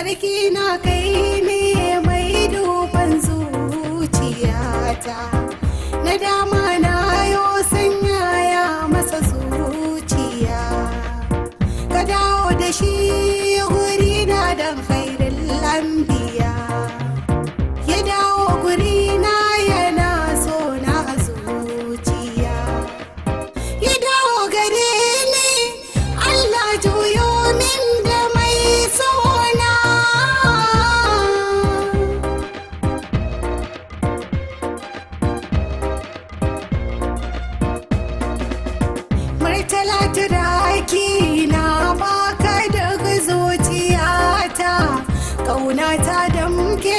sarki na kai ne mai duban zuciyata, na dama na yo sanyaya masa zuciya, ka dawo da shi guri na dan khairul anbiya, ya dawo guri na yana so na zuciya, ya dawo gare ni Allah juyo min da mai sona. Murtala turaki na baka daga zuciyata, ƙaunata da muke